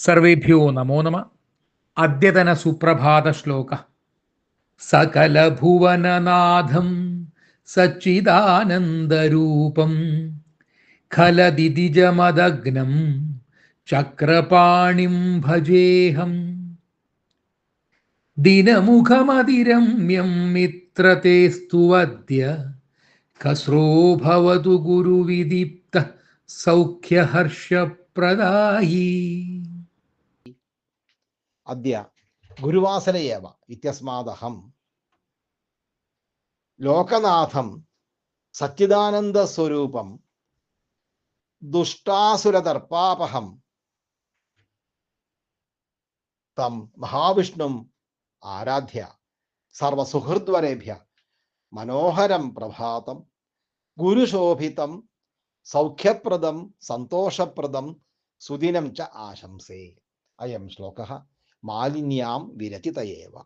സർവേഭ്യോ നമോ നമ. അദ്യതന സുപ്രഭാത ശ്ലോക. സകലഭുവനനാഥം സച്ചിദാനന്ദരൂപം ഖലദിതിജമദഗ്നം ചക്രപാണിം ഭജേഹം. ദിനമുഖമതിരമ്യം മിത്രതേസ്തുവദ്യ ഖസ്രോ ഭവതു ഗുരുവിദീപ്ത സൗഖ്യഹർഷപ്രദായി. അദ്യ ഗുരുവാസരയേവ ഇത്യസ്മാദഹം ലോകനാഥം സച്ചിദാനന്ദസ്വരൂപം ദുഷ്ടാസുരദർപ്പാപഹം തം മഹാവിഷ്ണും ആരാധ്യ സർവസുഹൃദ്വരേഭ്യ മനോഹരം പ്രഭാതം ഗുരുശോഭിതം സൗഖ്യപ്രദം സന്തോഷപ്രദം സുദിനം ച ആശംസേ. അയം ശ്ലോകഃ മാലിന്യാം വിരചിതയേവ.